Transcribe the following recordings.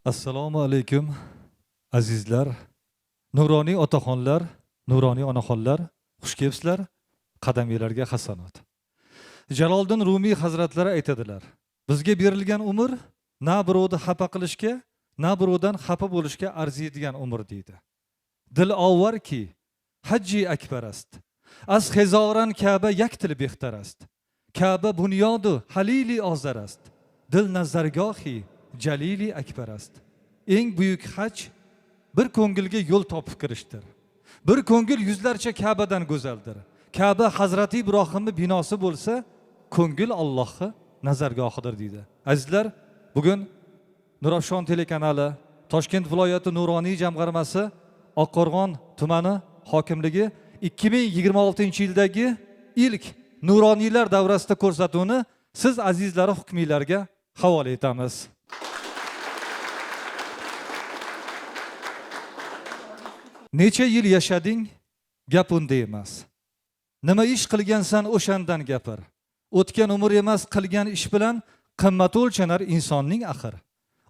Assalomu alaykum azizlar, nuroniy otaxonlar, nuroniy onaxonlar, xush kelibsizlar. Qadaminglarga hasanat. Jaloliddin Rumiy hazratlari aytadilar: bizga berilgan umr na birovni xafa qilishga, na birovdan xafa bo'lishga arziydigan umr deydi. Dil avvarki hajji akbar ast. Az hezoran Ka'ba yaktil behtar ast. Ka'ba bunyodu halili ozar ast. Dil nazargohi jalili akbar ast. Eng buyuk haj bir ko'ngilga yo'l topib kirishdir. Bir ko'ngil yuzlarcha Ka'badan go'zaldir. Ka'ba Hazrati Ibrohimning binosi bo'lsa, ko'ngil Allohning nazargohidir deydi. Azizlar, bugun Nurafshon telekanali, Toshkent viloyati Nuroniy jamg'armasi, Oqqo'rg'on tumani hokimligi 2026-yildagi ilk nuroniylar davrasida ko'rsatuvni siz azizlar hukmiylarga havola etamiz. Necha yil yashading? Gap unda emas. Nima ish qilgansan o'shandan gapir. O'tgan umr emas, qilgan ish bilan qimmat o'lchanar insonning axir.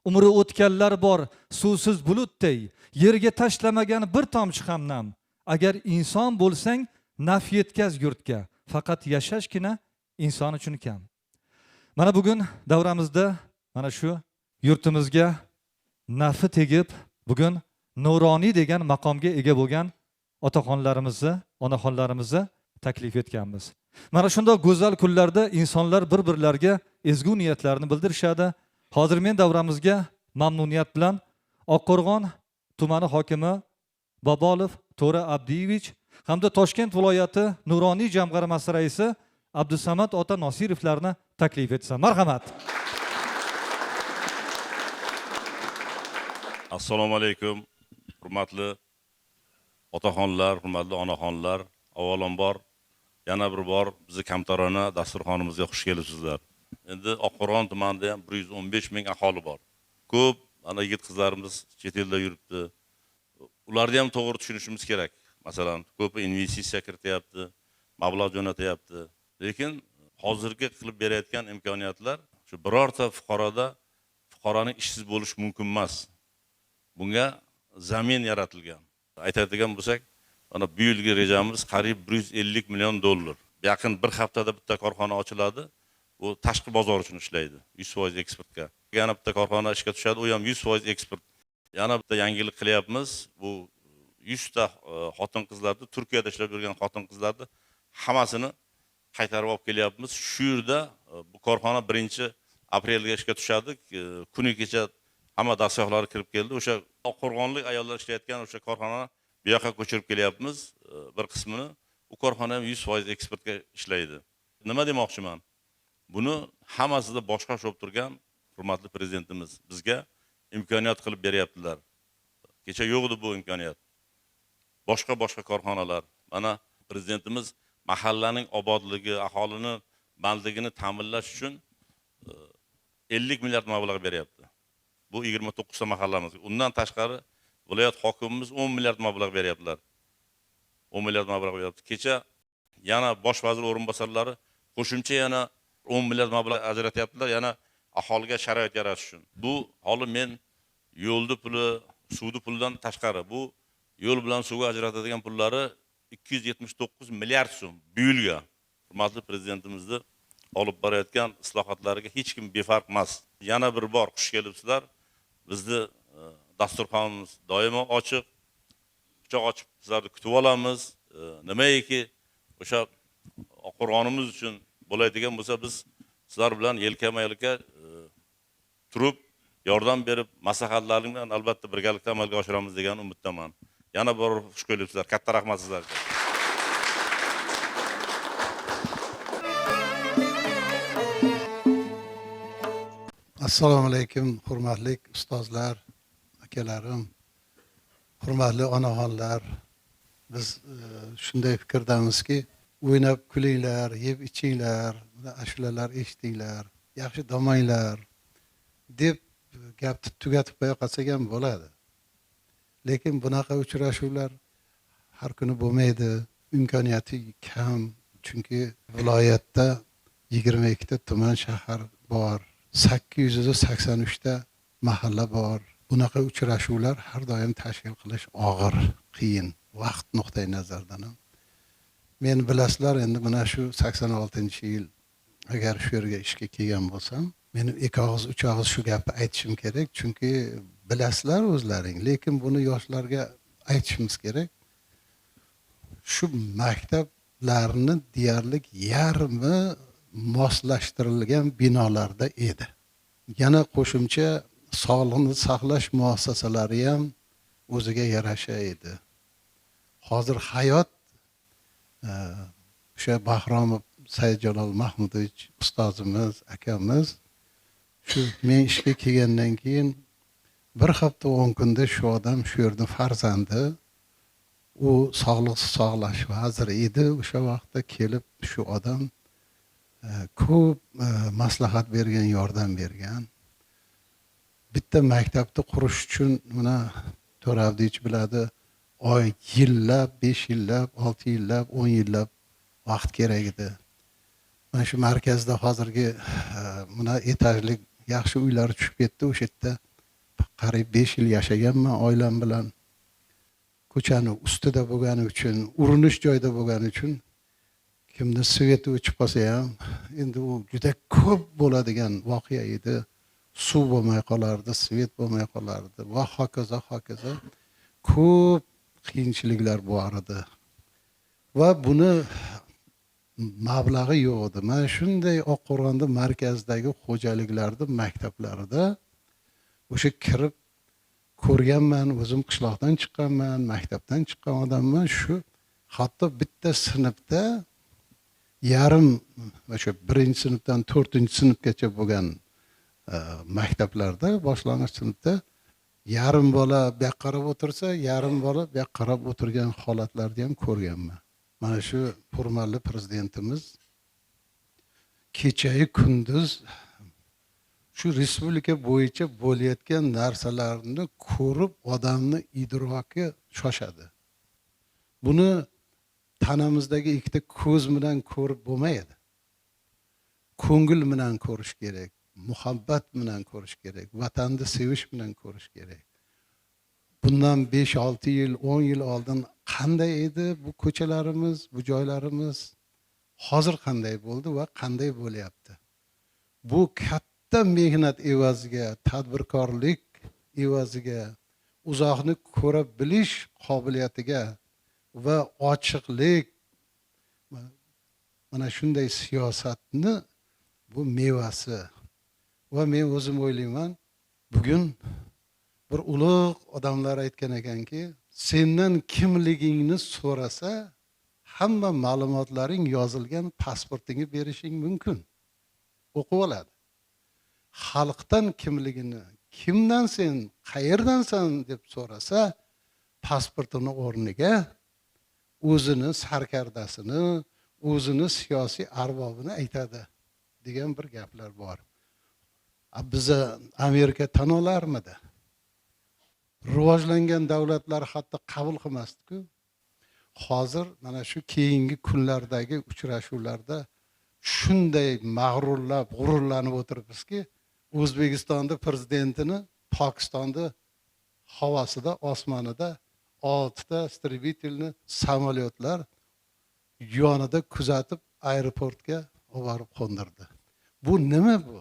Umri o'tganlar bor, suvsiz bulutday, yerga tashlamagan bir tomchi ham nam. Agar inson bo'lsang, naf yetkaz yurtga, faqat yashashgina inson uchun kam. Mana bugun davramizda mana shu yurtimizga nafi tegib, bugun nuroniy degan maqomga ega bo'lgan otaxonlarimizni, onaxonlarimizni taklif etganmiz. Mana shunday go'zal kunlarda insonlar bir-birlariga ezgu niyatlarini bildirishadi. Hozir men davramizga mamnuniyat bilan Oqqo'rg'on tumani hokimi Bobolov To'ra Abdiyevich hamda Toshkent viloyati Nuroniy jamg'armasi raisi Abdusamad ota Nosirovlarni taklif etsam. Marhamat. Assalomu alaykum. Hurmatli otaxonlar, hurmatli onaxonlar, avvalambor yana bir bor bizni kamtarona dasturxonimizga xush kelibsizlar. Endi Oqqo'rg'on tumanida ham 115 ming aholi bor. Ko'p ana yigit qizlarimiz chet elda yuribdi. Ularni ham to'g'ri tushunishimiz kerak. Masalan, ko'p investitsiya kirityapti, mablag' jo'natyapti. Lekin hozirgi qilib berayotgan imkoniyatlar shu birorta fuqaroning ishsiz bo'lish mumkin emas. Bunga zamin yaratilgan. Aytadigan bo'lsak, mana bu yilgi rejamiz qariyb 150 million dollar. Yaqin bir haftada bitta korxona ochiladi. Bu tashqi bozor uchun ishlaydi. 100% eksportga. Yana bitta korxona ishga tushadi, u ham 100% eksport. Yana bitta yangilik qilyapmiz. Bu 100 ta xotin-qizlarni, Turkiyada ishlab yurgan xotin-qizlarni hammasini qaytarib olib kelyapmiz. Shu yerda bu korxona 1-aprelga ishga tushadi. Kuni kecha hamma dastgohlari kirib keldi. O'sha Oqqo'rg'onlik ayollar ishlayotgan o'sha korxonani bu yoqqa ko'chirib kelyapmiz. Bir qismini u korxona ham 100% eksportga ishlaydi. Nima demoqchiman? Buni hammasida boshqa bo'lib turgan hurmatli prezidentimiz bizga imkoniyat qilib beryaptilar. Kecha yo'q edi bu imkoniyat. Boshqa korxonalar, mana prezidentimiz mahallaning obodligi, aholini bandligini ta'minlash uchun 50 milliard mablag' beryapti. Bu 29 ta mahallamiz. Undan tashqari viloyat hokimimiz 10 milliard mablag' beryaptilar. 10 milliard mablag' beryapti. Kecha yana bosh vazir o'rinbosarlari qo'shimcha yana 10 milliard mablag' ajratyaptilar, yana aholiga sharoit yaratish uchun. Bu hali men yo'lni puli, suvni pulidan tashqari bu yo'l bilan suvga ajratadigan pullari 279 milliard so'm bu yilga. Hurmatli prezidentimizni olib borayotgan islohotlariga hech kim befarq emas. Yana bir bor xush kelibsizlar. Bizni dasturxonimiz doimo ochiq. Quchoq ochib sizlarni kutib olamiz. Nimaiki o'sha Oqqo'rg'onimiz uchun bo'ladigan bo'lsa, biz sizlar bilan yelkama-yelka turib, yordam berib, maslahatlaringiz bilan albatta birgalikda amalga oshiramiz degan umiddaman. Yana bir xush kelibsizlar. Katta rahmat sizlarga. Assalomu alaykum, hurmatli ustozlar, akalarim, hurmatli onaxonlar. Biz shunday fikrdamizki, o'ynab kulinglar, yeb ichinglar, ashulalar eshitinglar, yaxshi domanglar deb gapni tugatib qo'ya qolsak ham bo'ladi. Lekin bunaqa uchrashuvlar har kuni bo'lmaydi, imkoniyati kam. Chunki viloyatda 22 ta tuman shahar bor. 883 ta mahalla bor. bunaqa uchrashuvlar har doim tashkil qilish og'ir, qiyin, vaqt nuqtai nazaridan ham. Men bilasizlar, endi mana shu 86-yil agar shu yerga ishga kelgan bo'lsam, mening 2 og'iz 3 og'iz shu gapni aytishim kerak, chunki bilasizlar o'zlaring, lekin buni yoshlarga aytishimiz kerak. Shu maktablarni deyarli yarmi moslashtirilgan binolarda edi. Yana qo'shimcha sog'liqni saqlash muassasalari ham o'ziga yarasha edi. Hozir hayot o'sha Bahromov Saidjalol Mahmudovich ustozimiz, akamiz shu men ishga kelgandan keyin bir hafta 10 kunda shu odam shu yerning farzandi, u sog'liqni saqlash vaziri edi. O'sha vaqtda kelib shu odam ko'p maslahat bergan, yordam bergan. Bitta maktabni qurish uchun mana To'ravdich biladi, oy, yillab, 5 yillab, 6 yillab, 10 yillab vaqt kerak edi. Mana shu markazda hozirgi mana etajli yaxshi uylar tushib ketdi. O'sha yerda qariyb 5 yil yashaganman oilam bilan. Ko'chani ustida bo'lgani uchun, urinish joyda bo'lgani uchun kimni sveti o'chib qolsa ham, endi u juda ko'p bo'ladigan voqea edi. Suv bo'lmay qolardi, svet bo'lmay qolardi va hokazo hokazo ko'p qiyinchiliklar bor edi. Va buni mablag'i yo'q edi. Mana shunday Oqqo'rg'onda markazdagi xo'jaliklarda, maktablarida o'sha kirib ko'rganman, o'zim qishloqdan chiqqanman, maktabdan chiqqan odamman. Shu hatto bitta sinfda yarim o'sha 1-sinfdan 4-sinfgacha bo'lgan maktablarda, boshlang'ich sinfda yarim bola bu yoqqa qarab o'tirsa, yarim bola bu yoqqa qarab o'tirgan holatlarni ham ko'rganman. Mana shu hurmatli prezidentimiz kecha-yu kunduz shu respublika bo'yicha bo'layotgan narsalarni ko'rib odamni idroki shoshadi. Buni tanamizdagi ikkita ko'z bilan ko'rib bo'lmaydi. Ko'ngil bilan ko'rish kerak, muhabbat bilan ko'rish kerak, vatanni sevish bilan ko'rish kerak. Bundan 5-6 yil, 10 yil oldin qanday edi bu ko'chalarimiz, bu joylarimiz? Hozir qanday bo'ldi va qanday bo'lyapti? Bu katta mehnat evaziga, tadbirkorlik evaziga, uzoqni ko'ra bilish qobiliyatiga va ochiqlik, mana shunday siyosatni bu mevasi. Va men o'zim o'ylayman, bugun bir ulug' odamlar aytgan ekanki, sendan kimligingni so'rasa, hamma ma'lumotlaring yozilgan pasportingni berishing mumkin. O'qib oladi. Xalqdan kimligini, kimdan sen, qayerdansan deb so'rasa, pasportini o'rniga o'zini sarkardasini, o'zini siyosiy arbobini aytadi degan bir gaplar bor. Bizni Amerika tan olarmidi? Rivojlangan davlatlar hatto qabul qilmasdi-ku. Hozir mana shu keyingi kunlardagi uchrashuvlarda shunday mag'rurlab, g'ururlanib o'tiribmizki, O'zbekistonda prezidentini Pokistonda havosida, osmonida 6 ta istribitelni samolyotlar yonida kuzatib aeroportga olib borib qo'ndirdi. Bu nima bu?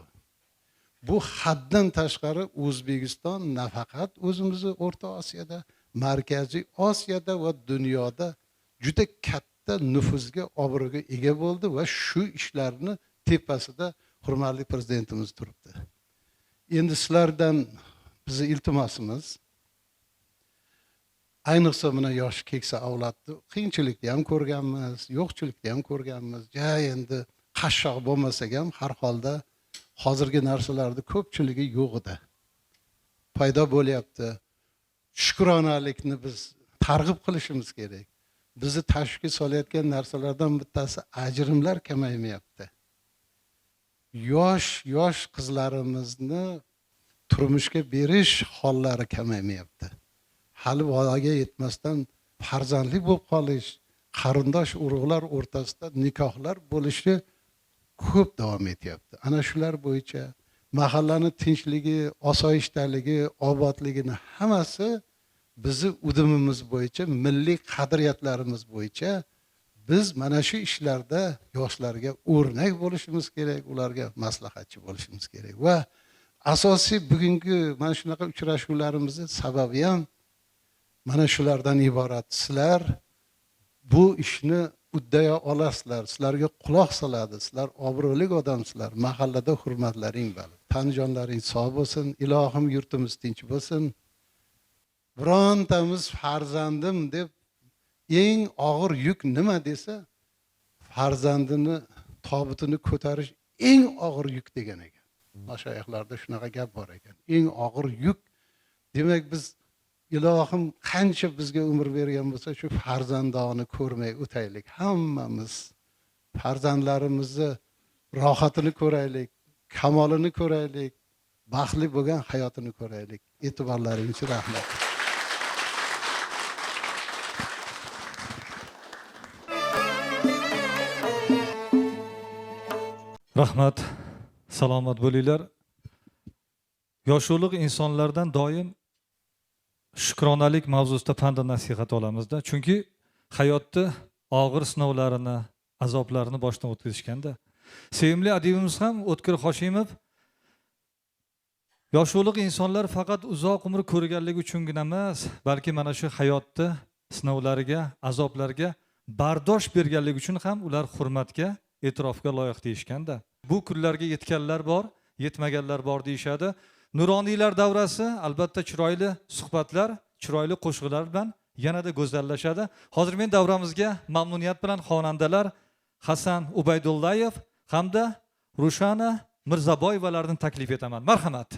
Bu haddan tashqari O'zbekiston nafaqat o'zimizni O'rta Osiyoda, Markaziy Osiyoda va dunyoda juda katta nufuzga, obro'ga ega bo'ldi va shu ishlarni tepasida hurmatli prezidentimiz turibdi. Endi sizlardan bizning iltimosimiz, ayniqsa mana yosh keksa avlodni qiyinchilikni ham ko'rganmiz, yo'qchilikni ham ko'rganmiz. Ja endi qashshoq bo'lmasak ham har holda hozirgi narsalarda ko'pchiligi yo'q edi. Paydo bo'lyapti. Shukronalikni biz targ'ib qilishimiz kerak. Bizni tashvishga solayotgan narsalardan bittasi ajrimlar kamaymayapti. Yosh qizlarimizni turmushga berish hollari kamaymayapti. Hali voyaga yetmasdan farzandli bo'lib qolish, qarindosh urug'lar o'rtasida nikohlar bo'lishi ko'p davom etyapti. Ana shular bo'yicha mahallani tinchligi, osoyishtaligi, obodligini hammasi bizni udumimiz bo'yicha, milliy qadriyatlarimiz bo'yicha biz mana shu ishlarda yoshlarga o'rnak bo'lishimiz kerak, ularga maslahatchi bo'lishimiz kerak va asosiy bugungi mana shunaqa uchrashuvlarimizning sababi ham mana shulardan iborat. Sizlar bu ishni uddaya olasizlar, sizlarga quloq soladi, sizlar obro'li odamsizlar, mahallada hurmatlaring bor. Tanjonlaring sog' bo'lsin, ilohim yurtimiz tinch bo'lsin. Birontamiz farzandim deb eng og'ir yuk nima desa, farzandini tobutini ko'tarish eng og'ir yuk degan ekan. Mashoyixlarda shunaqa gap bor ekan. Eng og'ir yuk. Demak biz ilohim qancha bizga umr bergan bo'lsa, shu farzandoni ko'rmay o'taylik. Hammamiz farzandlarimizni rohatini ko'raylik, kamolini ko'raylik, baxtli bo'lgan hayotini ko'raylik. E'tiborlaringiz uchun rahmat. Rahmat, salomat bo'linglar. Yoshlik insonlardan doim shukronalik mavzusida pand nasihat olamizda. Chunki hayotda og'ir sinovlarini, azoblarini boshdan o'tkazishganda. Sevimli adibimiz ham O'tkir Hoshimov yoshlik insonlar faqat uzoq umr ko'rganligi uchungina emas, balki mana shu hayotda sinovlariga, azoblarga bardosh berganligi uchun ham ular hurmatga, e'tirofga loyiq deyishganda. Bu kunlarga yetganlar bor, yetmaganlar bor deyishadi. Nuroniylar davrasi albatta chiroyli suhbatlar, chiroyli qo'shiqlar bilan yanada go'zallashadi. Hozir men davramizga mamnuniyat bilan xonandalar Hasan Ubaydullayev hamda Rushana Mirzaboyevalarni taklif etaman. Marhamat.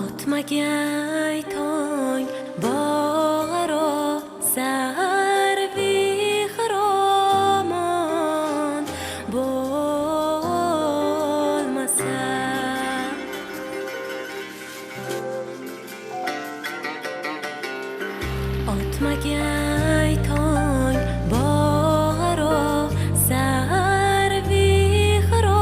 Otmagay tong bog'aro sarvi xiromon bo'lmasa Otmagay tong bog'aro sarvi xiromon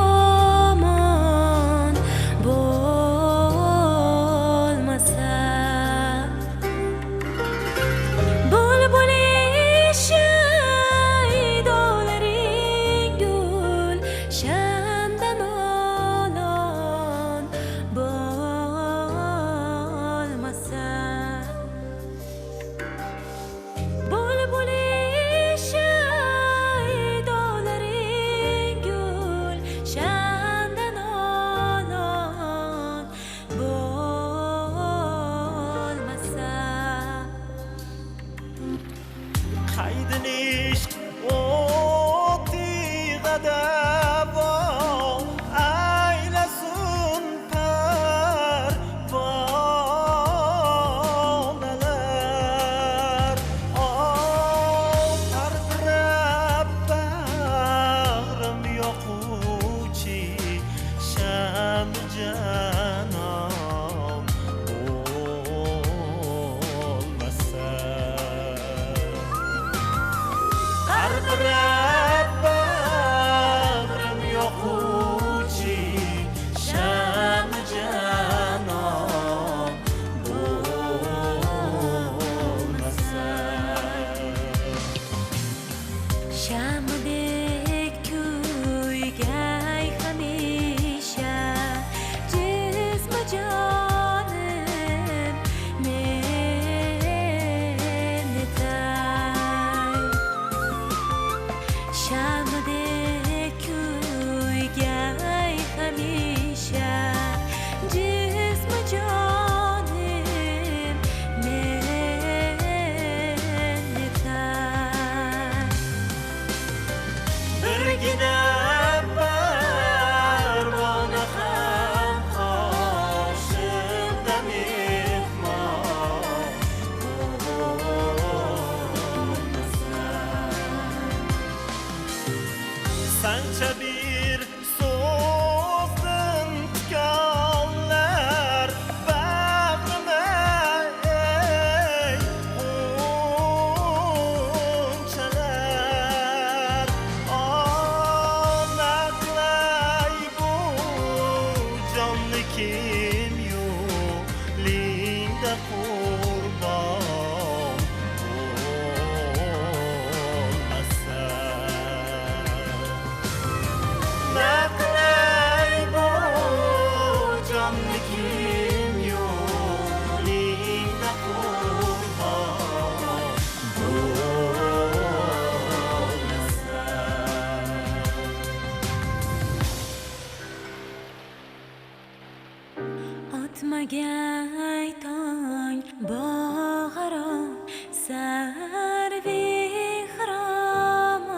سروی خرامان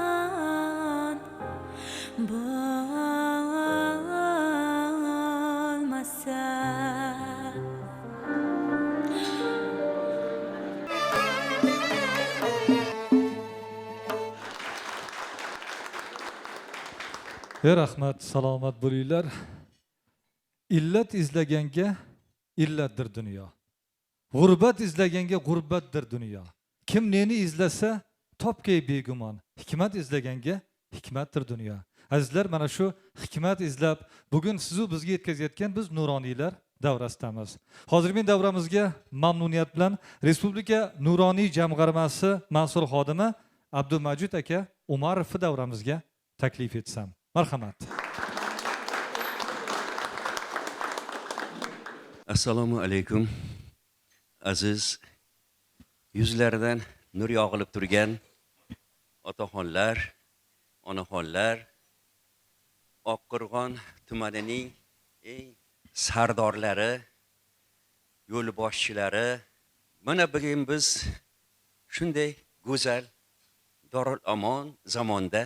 bolmasa Rahmat, salomat bo'linglar. Illat izlaganga illatdir dunyo. G'urbat izlaganga g'urbatdir dunyo. Kim neni izlasa topgay begumon. Hikmat izlaganga hikmatdir dunyo. Azizlar, mana shu hikmat izlab bugun sizu bizga yetkazayotgan biz nuroniylar davrasidamiz. Hozir men davramizga mamnuniyat bilan Respublika Nuroniy jamg'armasi mas'ul xodimi Abdumajid aka Umarovni davramizga taklif etsam. Marhamat. Assalomu alaykum. Aziz yuzlaridan nur yog'ilib turgan otaxonlar, onaxonlar, Oqqo'rg'on tumanining eng sardorlari, yo'lboshchilari, mana bugun biz shunday go'zal Dorul Amon zamonda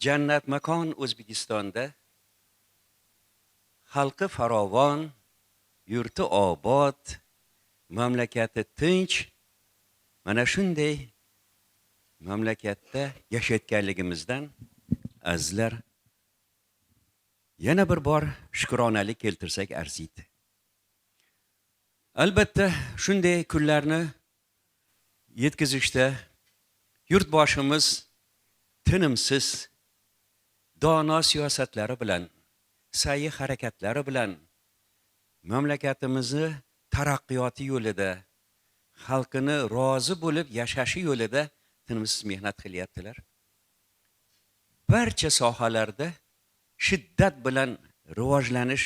jannat makon O'zbekistonda xalqi farovon, yurti obod, mamlakati tinch, mana shunday mamlakatda yashayotganligimizdan azizlar yana bir bor shukronalik keltirsak arziydi. Albatta shunday kunlarni yetkazishda yurtboshimiz tinimsiz dono siyosatlari bilan, sa'yi harakatlari bilan mamlakatimizni taraqqiyoti yo'lida, xalqini rozi bo'lib yashashi yo'lida tinimsiz mehnat qilyaptilar. Barcha sohalarda shiddat bilan rivojlanish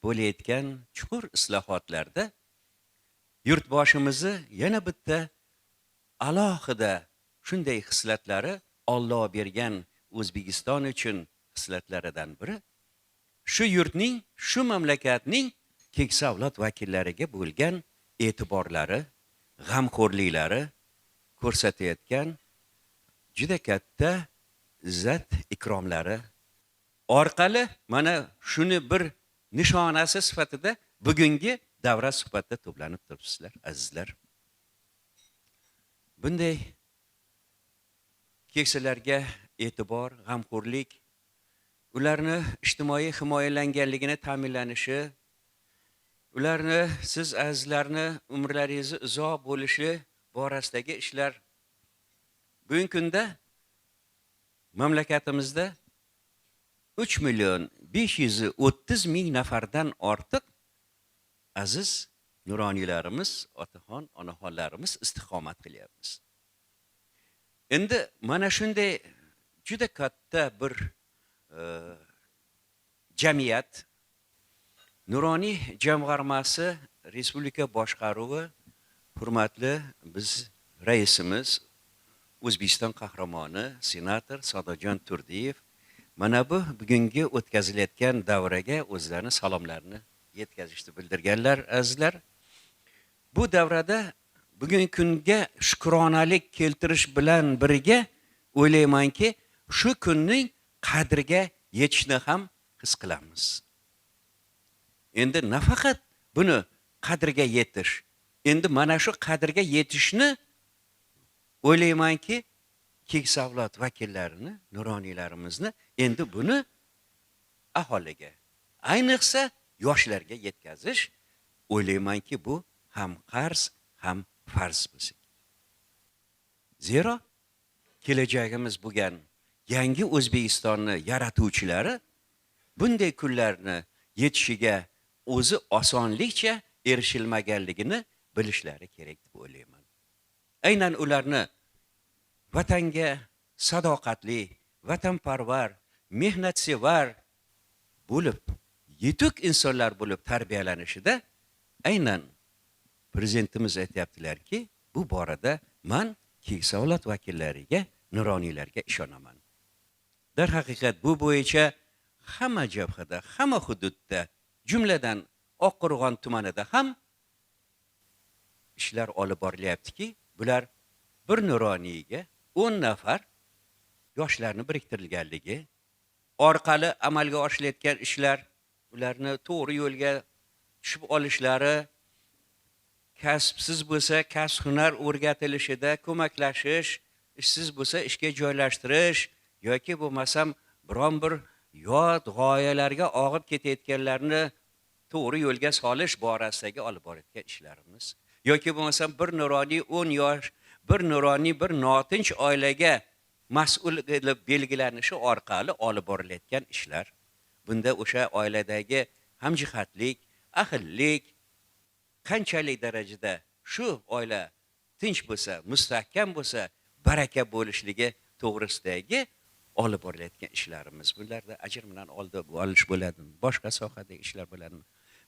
bo'layotgan chuqur islohotlarda yurtboshimizni yana bitta alohida shunday xislatlari Alloh bergan O'zbekiston uchun xislatlaridan biri shu yurtning, shu mamlakatning keksa avlod vakillariga bo'lgan e'tiborlari, g'amxo'rliklari ko'rsatayotgan juda katta izzat ikromlari orqali mana shuni bir nishonasi sifatida bugungi davra suhbatda to'planib turibsizlar, azizlar. Bunday keksalarga e'tibor, g'amxo'rlik, ularni ijtimoiy himoyalanganligini ta'minlanishi, ularni siz azizlarni umrlaringizni uzoq bo'lishi borasidagi ishlar bugungi kunda mamlakatimizda 3.530.000 nafardan ortiq aziz nuroniylarimiz, otaxon, onaxonlarimiz istiqomat qilyapmiz. Endi mana shunday juda katta bir jamiyat Nuroniy jamg'armasi respublika boshqaruvi hurmatli biz raisimiz O'zbekiston qahramoni senator Sodiqjon Turdiyev mana bu bugungi o'tkazilayotgan davraga o'zlarining salomlarini yetkazishni bildirganlar, azizlar. Bu davrada bugungi kunga shukronalik keltirish bilan birga o'ylaymanki, shu kunning qadriga yetishni ham his qilamiz. Endi nafaqat buni qadriga yetish, endi mana shu qadriga yetishni o'ylaymanki, keksa avlod vakillarini, nuroniylarimizni endi buni aholiga, ayniqsa yoshlarga yetkazish o'ylaymanki, bu ham qarz, ham farz bo'lsin. Zero kelajagimiz bo'lgan yangi O'zbekistonni yaratuvchilari bunday kunlarni yetishiga o'zi osonlikcha erishilmaganligini bilishlari kerak deb o'ylayman. Aynan ularni vatanga sadoqatli, vatanparvar, mehnatsevar bo'lib, yetuk insonlar bo'lib tarbiyalanishida aynan prezidentimiz aytayaptilarki, bu borada men keksa avlod vakillariga, nuroniylarga ishonaman. Darhaqiqat bu bo'yicha hamma jabhada, hamma hududda, jumladan Oqqo'rg'on tumanida ham ishlar olib borilyaptiki, bular bir nuroniyga 10 nafar yoshlarni biriktirilganligi orqali amalga oshirilayotgan ishlar, ularni to'g'ri yo'lga tushib olishlari, kasbsiz bo'lsa kasb hunar o'rgatilishida ko'maklashish, ishsiz bo'lsa ishga joylashtirish yoki bo'lmasam biron bir yot g'oyalarga og'ib ketayotganlarni to'g'ri yo'lga solish borasidagi olib borayotgan ishlarimiz yoki bo'lmasam bir nuroniy 10 yosh, bir nuroniy bir notinch oilaga mas'ul qilib belgilanishi orqali olib borilayotgan ishlar. Bunda o'sha oiladagi hamjihatlik, ahillik qanchalik darajada shu oila tinch bo'lsa, mustahkam bo'lsa, baraka bo'lishligi to'g'risidagi olib borilayotgan ishlarimiz. Bularda ajr bilan olib olish bo'ladi, boshqa sohadagi ishlar bo'ladi.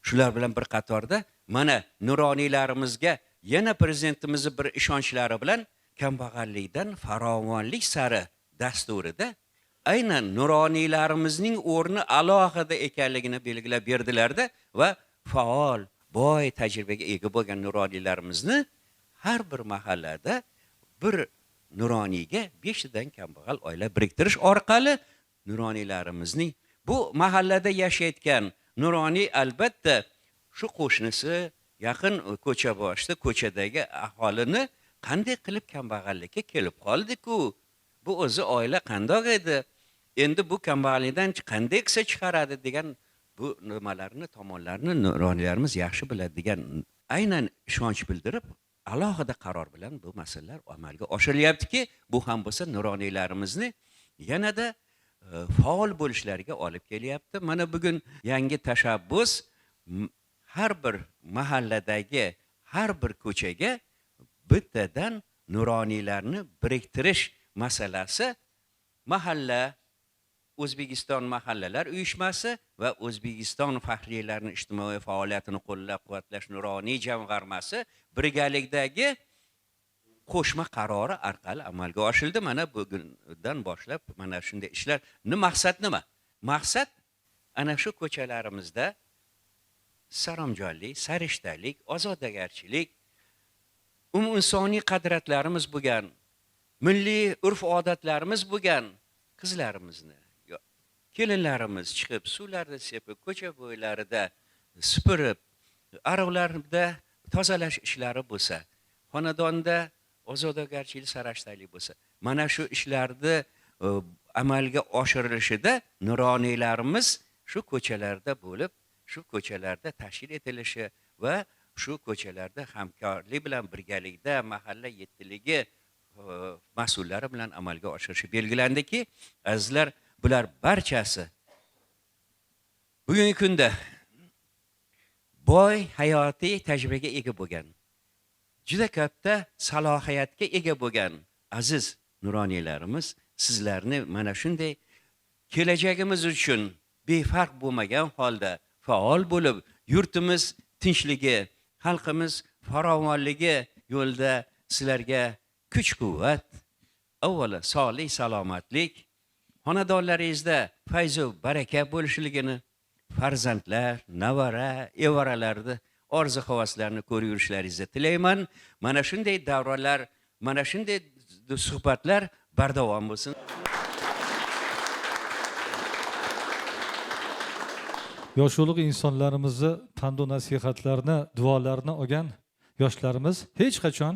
Shular bilan bir qatorda mana nuroniylarimizga yana prezidentimizning bir ishonchlari bilan kambag'allikdan farovonlik sari dasturida aynan nuroniylarimizning o'rni alohida ekanligini belgilab berdilarda va faol, boy tajribaga ega bo'lgan nuroniylarimizni har bir mahallada bir nuroniyga 5 tadan kambag'al oila biriktirish orqali nuroniylarimizning bu mahallada yashayotgan nuroniy albatta shu qo'shnisi yaqin ko'cha boshida ko'chadagi aholini qanday qilib kambag'allikka kelib qoldi-ku? Bu o'zi oila qandoq edi? Endi bu kambag'allikdan qanday qilsa chiqaradi degan bu nimalarni tomonlarni nuroniylarimiz yaxshi biladi degan aynan ishonch bildirib alohida qaror bilan bu masalalar amalga oshirilyaptiki, bu ham bo'lsa nuroniylarimizni yanada faol bo'lishlariga olib kelyapti. Mana bugun yangi tashabbus har bir mahalladagi har bir ko'chaga bittadan nuroniylarni biriktirish masalasi mahalla O'zbekiston mahallalar uyushmasi va O'zbekiston faxriylarning ijtimoiy faoliyatini qo'llab-quvvatlash nuroniy jamg'armasi birgalikdagi qo'shma qarori orqali amalga oshirildi. Mana bugundan boshlab mana shunday ishlar. Maqsad nima? Maqsad ana shu ko'chalarimizda saromjonlik, sarishtalik, ozodagarchilik, umuminsoniy qadriyatlarimiz bo'lgan, milliy urf-odatlarimiz bo'lgan qizlarimizni, kelinlarimiz chiqib suvlarni sepib, ko'cha bo'ylarida supurib, ariqlarda tozalash ishlari bo'lsa, xonadonda ozodagarchilik, sarashtalik bo'lsa, mana shu ishlarni amalga oshirilishida nuroniylarimiz shu ko'chalarda bo'lib, shu ko'chalarda tashkil etilishi va shu ko'chalarda hamkorlik bilan birgalikda mahalla yettiligi mas'ullari bilan amalga oshirishi belgilandiki, azizlar, bular barchasi bugungi kunda boy hayotiy tajribaga ega bo'lgan, juda katta salohiyatga ega bo'lgan aziz nuroniylarimiz sizlarni mana shunday kelajagimiz uchun befarq bo'lmagan holda faol bo'lib, yurtimiz tinchligi, xalqimiz farovonligi yo'lida sizlarga kuch-quvvat, avvalo sog'lik, salomatlik, xonadonlaringizda fayzu baraka bo'lishligini, farzandlar, navara, evaralarni orzu-havaslarini ko'rib yurishlaringizni tilayman. Mana shunday davralar, mana shunday suhbatlar bardavom bo'lsin. Yosh ulug' insonlarimizni pand va nasihatlarni, duolarni olgan yoshlarimiz hech qachon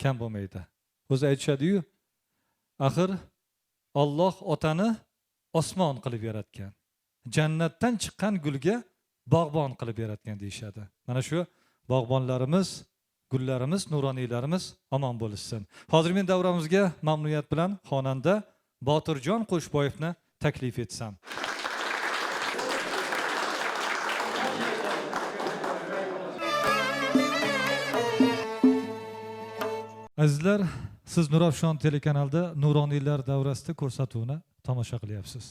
kam bo'lmaydi. O'zi aytishadi-yu, axir Alloh otani osmon qilib yaratgan. Jannatdan chiqqan gulga bog'bon qilib yaratgan deyshadi. Mana shu bog'bonlarimiz, gullarimiz, nuroniylarimiz omon bo'lishsin. Hozir men davramizga mamnuniyat bilan xonanda Botirjon Qo'shboyevni taklif etsam. Azizlar, siz Nurafshon telekanalida Nuroniylar davrasida ko'rsatuvni tomosha qilyapsiz.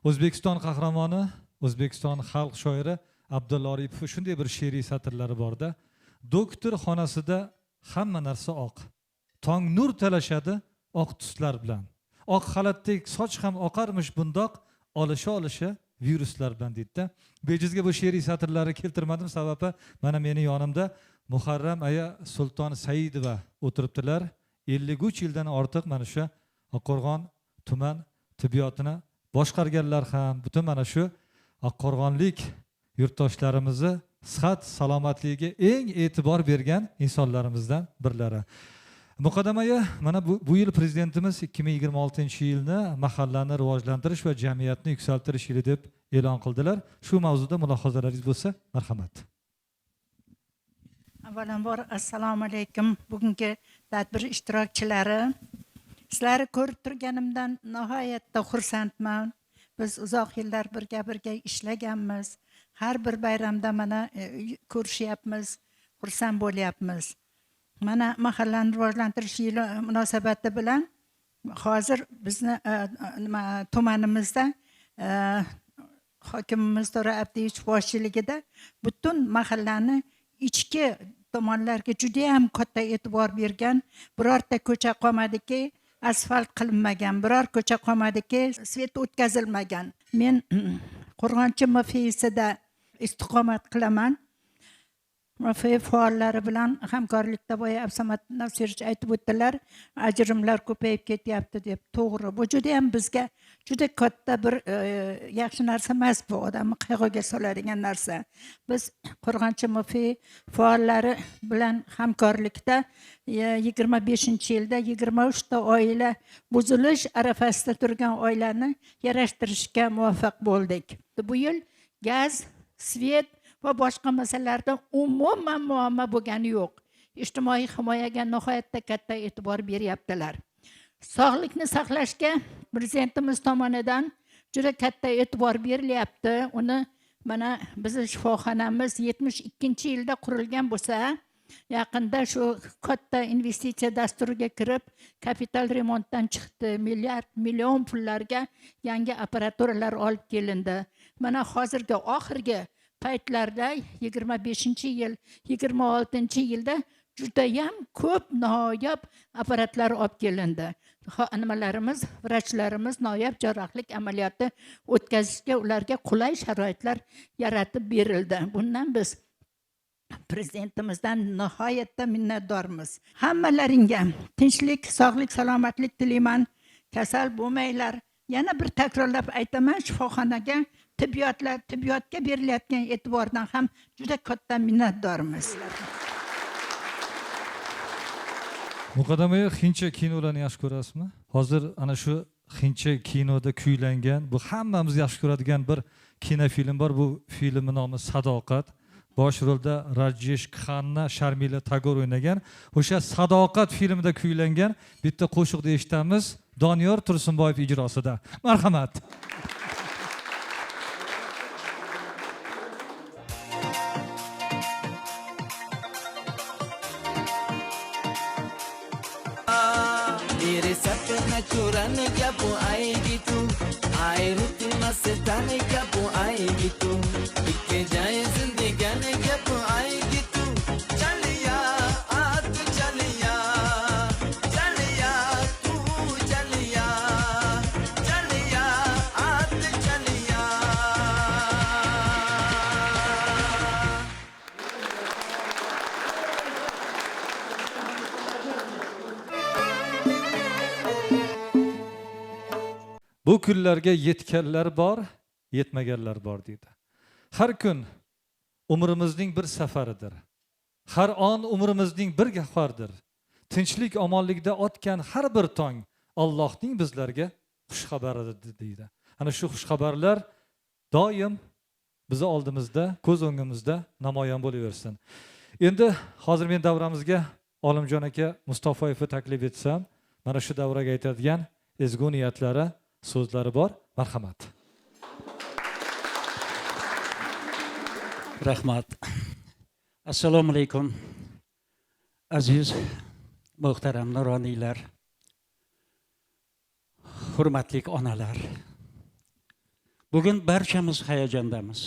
O'zbekiston qahramoni, O'zbekiston xalq shoiri Abdulla Oripov shunday bir she'riy satrlari borda, doktor xonasida hamma narsa oq. Tong nur talashadi oq tuslar bilan. Oq xalatdek soch ham oqarmish bundoq olisha viruslar bilan deydi-da. Bejizga bu she'riy satrlarni keltirmadim, sababi mana meni yonimda Muharram aya Sulton Saidova o'tiribdilar. 53 yildan ortiq mana shu Oqqo'rg'on tuman tibbiyotini boshqarganlar ham butun mana shu Oqqo'rg'onlik yurtdoshlarimizni sihat salomatligiga eng e'tibor bergan insonlarimizdan birlari. Muqaddam aya, mana bu yil prezidentimiz 2026-yilni mahallani rivojlantirish va jamiyatni yuksaltirish yili deb e'lon qildilar. Shu mavzuda mulohazalaringiz bo'lsa, marhamat. Avvalambor assalomu alaykum bugungi tadbir ishtirokchilari. Sizlarni ko'rib turganimdan nihoyatda xursandman. Biz uzoq yillar birga ishlaganmiz. Har bir bayramda mana ko'rishyapmiz, xursand bo'lyapmiz. Mana mahallani rivojlantirish yili munosabati bilan hozir bizni tumanimizda hokimimiz To'ra Abdiyevich boshchiligida butun mahallani ichki tomonlarga juda ham katta e'tibor bergan, birorta ko'cha qolmadiki, asfalt qilinmagan, biror ko'cha qolmadiki, svet o'tkazilmagan. Men Qo'rg'onchi MFI'sida istiqomat qilaman. MFI faollari bilan hamkorlikda boya Absamat Nasirovich aytib o'tdilar, ajrimlar ko'payib ketyapti deb. To'g'ri, bu juda ham bizga juda katta bir yaxshi narsa emas, bu odamni qayg'uga soladigan narsa. Biz Qo'rg'onchi MFI faollari bilan hamkorlikda 25-yilda 23 ta oila buzilish arafasida turgan oilani yarashtirishga muvaffaq bo'ldik. Bu yil gaz, svet va boshqa masalalarda umuman muammo bo'lgani yo'q. Ijtimoiy himoyaga nihoyatda katta e'tibor beryaptilar. Sog'liqni saqlashga prezidentimiz tomonidan juda katta e'tibor berilyapti. Uni mana bizning shifoxonamiz 72-yilda qurilgan bo'lsa, yaqinda shu katta investitsiya dasturiga kirib, kapital remontdan chiqdi. Million pullarga yangi apparaturalar olib kelindi. Mana hozirgi oxirgi paytlarda 25-yil, 26-yilda judayam ko'p noyob apparatlar olib kelindi. Nimalarimiz, vrachlarimiz noyob jarrohlik amaliyoti o'tkazishga ularga qulay sharoitlar yaratib berildi. Bundan biz prezidentimizdan nihoyatda minnatdormiz. Hammalaringga tinchlik, sog'lik, salomatlik tilayman. Kasal bo'lmanglar. Yana bir takrorlab aytaman, shifoxonaga tibbiyotga berilayotgan e'tibordan ham juda katta minnatdormiz. Muqaddam aya, Xincha kinolarni yaxshi ko'rasizmi? Hozir ana shu Xincha kinoda kuylangan, bu hammamiz yaxshi ko'radigan bir kinofilm bor. Bu filmning nomi Sadoqat. Bosh rolda Rajesh Khanna, Sharmila Tagor o'ynagan. O'sha Sadoqat filmida kuylangan bitta qo'shiqni eshitamiz. Doniyor Tursunboyev ijrosida. Marhamat. मेरे सपना चुराने कब आएगी तू, आए रुत मस्ताने कब आएगी तू, बिके जाए जिंदगानी कब आएगी तू, चलिया आ तू चलिया, चलिया तू चलिया, चलिया आ तू चलिया। Bu kunlarga yetganlar bor, yetmaganlar bor deydi. Har kun umrimizning bir safaridir. Har on umrimizning bir gavhardir. Tinchlik omonlikda otgan har bir tong Allohning bizlarga xush xabaridir deydi. Ana shu xush xabarlar doim bizi oldimizda, ko'z o'ngimizda namoyon bo'laversin. Endi hozir men davramizga Olimjon aka Mustafoyevni taklif etsam, mana shu davraga aytadigan ezgu niyatlari, so'zlari bor. Marhamat. Rahmat. Assalomu alaykum. Aziz, muhtaram nuroniylar, hurmatli onalar. Bugun barchamiz hayajondamiz.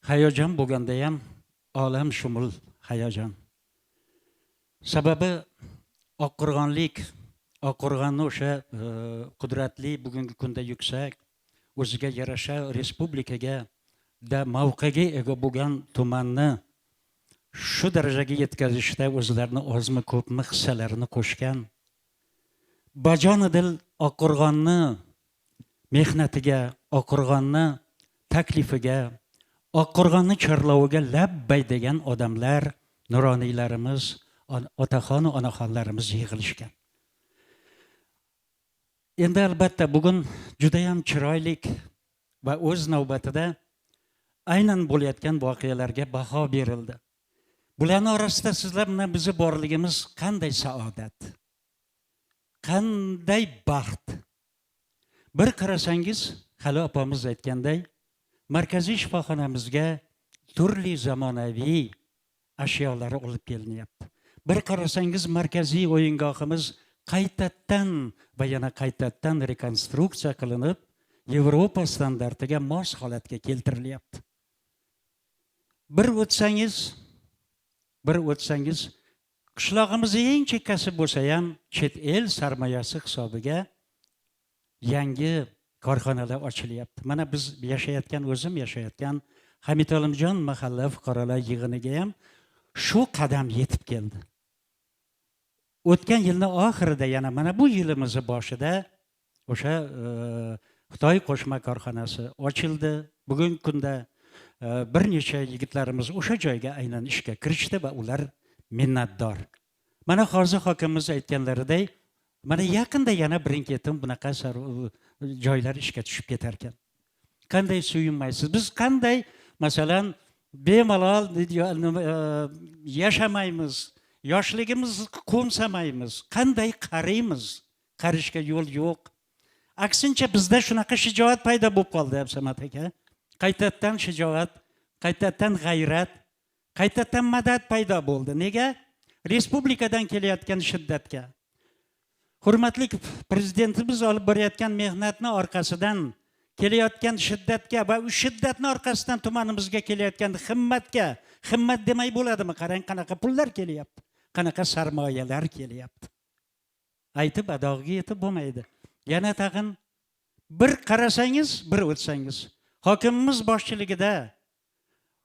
Hayajon bo'lganda ham olam shumul hayajon. Sababi Oqqo'rg'onni o'sha qudratli bugungi kunda yuksak, o'ziga yarasha respublikaga da mavqega ega bo'lgan tumanni shu darajaga yetkazishda o'zlarini ozmi ko'pmi hissalarini qo'shgan. Bajonidil Oqqo'rg'onni mehnatiga, Oqqo'rg'onni taklifiga, Oqqo'rg'onni chorloviga labbay degan odamlar, nuroniylarimiz, otaxon va onaxonlarimiz yig'ilishgan. Endi albatta bugun juda ham chiroylik va o'z navbatida aynan bo'layotgan voqealarga baho berildi. Bularning orasida sizlar bilan bizni borligimiz qanday saodat, qanday baxt. Bir qarasangiz, hali opamiz aytganday, markaziy shifoxonamizga turli zamonaviy ashyolar olib kelinyapti. Bir qarasangiz, markaziy o'yingohimiz qaytadan va yana qaytadan rekonstruksiya qilinib, Yevropa standartiga mos holatga keltirilyapti. Bir o'tsangiz, qishlog'imiz eng chekkasi bo'lsa ham chet el sarmoyasi hisobiga yangi korxonalar ochilyapti. Mana biz o'zim yashayotgan Hamid Olimjon mahalla fuqarolar yig'iniga ham shu qadam yetib keldi. O'tgan yilning oxirida yana mana bu yilimiz boshida o'sha Xitoy qo'shma korxonasi ochildi. Bugungi kunda bir necha yigitlarimiz o'sha joyga aynan ishga kirishdi va ular minnatdor. Mana hozir hokimimiz aytganlaridek, mana yaqinda yana birin-ketin bunaqa joylar ishga tushib ketar ekan. Qanday suyunmaysiz? Biz qanday masalan bemalol yashamaymiz, yoshligimiz qo'msamaymiz, qanday qaraymiz? Qarishga yo'l yo'q. Aksincha bizda shunaqa shijoat paydo bo'lib qoldi, Absamat aka. Qaytadan shijoat, qaytadan g'ayrat, qaytadan madad paydo bo'ldi. Nega? Respublikadan kelayotgan shiddatga. Hurmatli prezidentimiz olib borayotgan mehnatni orqasidan kelayotgan shiddatga va u shiddatning orqasidan tumanimizga kelayotgan himmatga, himmat demay bo'ladimi? Qarang, qanaqa pullar kelyapti, qanaqa sarmoyalar kelyapti. Aytib adog'iga yetib bo'lmaydi. Yana tag'in bir qarasangiz, bir o'tsangiz, hokimimiz boshchiligida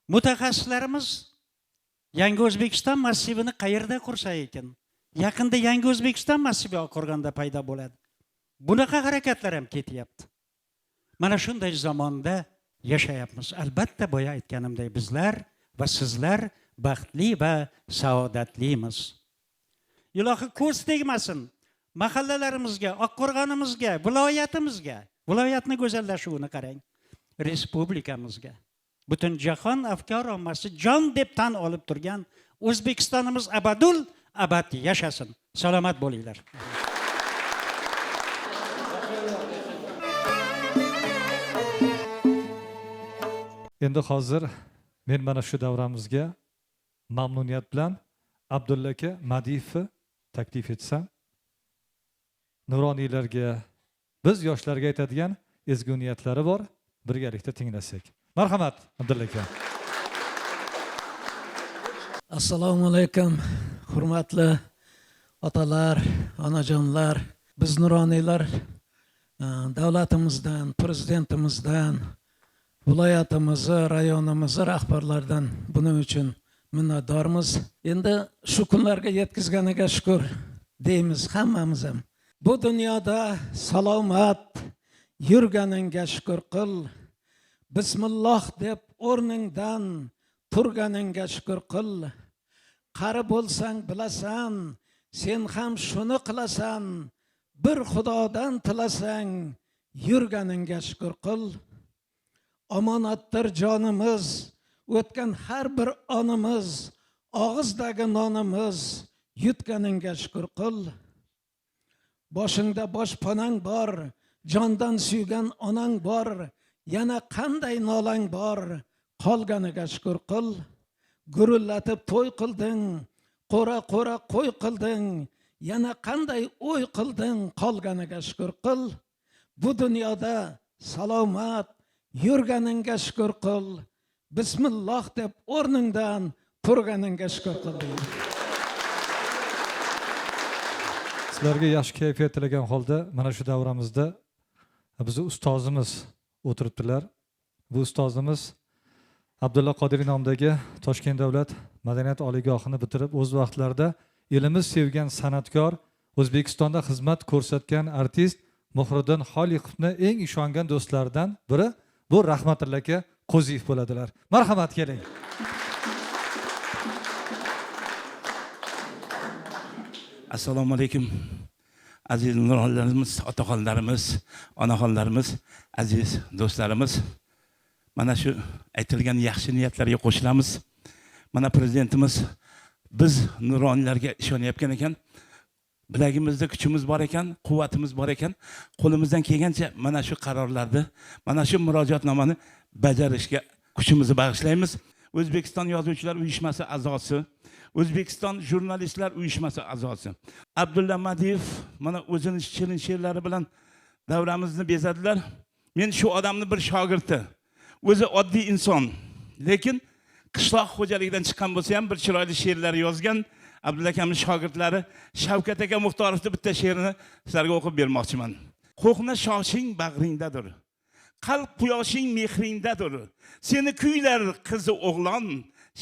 mutaxassislarimiz Yangi O'zbekiston massivini qayerda qursa ekan? Yaqinda Yangi O'zbekiston massivi Oqqo'rg'onda paydo bo'ladi. Bunaqa harakatlar ham ketyapti. Mana shunday zamonda yashayapmiz. Albatta boya aytganimdek bizlar va sizlar baxtli va saodatlimiz. Ilohi ko'z tegmasin mahallalarimizga, Oqqo'rg'onimizga, viloyatimizga, viloyatni go'zallashuvini qarang. Respublikamizga, butun jahon afkor ommasi jon deb tan olib turgan O'zbekistonimiz abadul abad yashasin. Salomat bo'linglar. Endi hozir men mana shu davramizga mamnuniyat bilan Abdulla aka Madiyevni taklif etsam, nuroniylarga, biz yoshlarga aytadigan ezgu niyatlari bor, birgalikda tinglasak. Marhamat, Abdulla aka. Assalomu alaykum, hurmatli otalar, onajonlar. Biz nuroniylar davlatimizdan, prezidentimizdan, viloyatimizni, rayonimizni rahbarlaridan buning uchun minnatdormiz. Endi shu kunlarga yetkazganiga shukr deymiz hammamiz ham. Bu dunyoda salomat yurganingga shukr qil. Bismillah deb o'rningdan turganingga shukr qil. Qari bo'lsang bilasan, sen ham shuni qilasan. Bir Xudodan tilasang, yurganingga shukr qil. Omonatdir jonimiz, o'tgan har bir onimiz, og'izdagi nonimiz, yutganingga shukr qil. Boshingda boshpanang bor, jondan suygan onang bor, yana qanday nolang bor, qolganiga shukr qil. Gurullatib to'y qilding, qo'ra qo'y qilding, yana qanday o'y qilding, qolganiga shukr qil. Bu dunyoda salomat yurganingga shukr qil. Bismillah deb o'rningdan turganingga shukr qil. Sizlarga yaxshi kayfiyat tilagan holda mana shu davramizda bizni ustozimiz o'tiribdilar. Bu ustozimiz Abdulla Qodiriy nomidagi Toshkent davlat madaniyat oliygohini bitirib, o'z vaqtlarida elimiz sevgan san'atkor, O'zbekistonda xizmat ko'rsatgan artist Muhriddin Xoliqovni eng ishongan do'stlaridan biri bu Rahmatilla aka Qo'ziyev bo'ladilar. Marhamat, keling. Assalomu alaykum. Aziz nurxonlarimiz, otaxonlarimiz, onaxonlarimiz, aziz do'stlarimiz. Mana shu aytilgan yaxshi niyatlarga qo'shilamiz. Mana prezidentimiz biz nuroniylarga ishonyapkan ekan. Bilagimizda kuchimiz bor ekan, quvvatimiz bor ekan. Qo'limizdan kelgancha mana shu qarorlarni, mana shu murojaatnomani bajarishga kuchimizni bag'ishlaymiz. O'zbekiston Yozuvchilar uyushmasi a'zosi, O'zbekiston Jurnalistlar uyushmasi a'zosi Abdulla Madiyev mana o'zining shirin she'rlari bilan davramizni bezadilar. Men shu odamni bir shogirdi. O'zi oddiy inson, lekin qishloq xo'jaligidan chiqqan bo'lsa ham bir chiroyli she'rlar yozgan. Abdulla akamning shogirdlari Shavkat aka Muxtorovning bitta she'rini sizlarga o'qib bermoqchiman. Qo'qna shoshing bag'ringdadir. Qalb quyoshing mehringdadir. Seni kuylar qizi o'g'lon,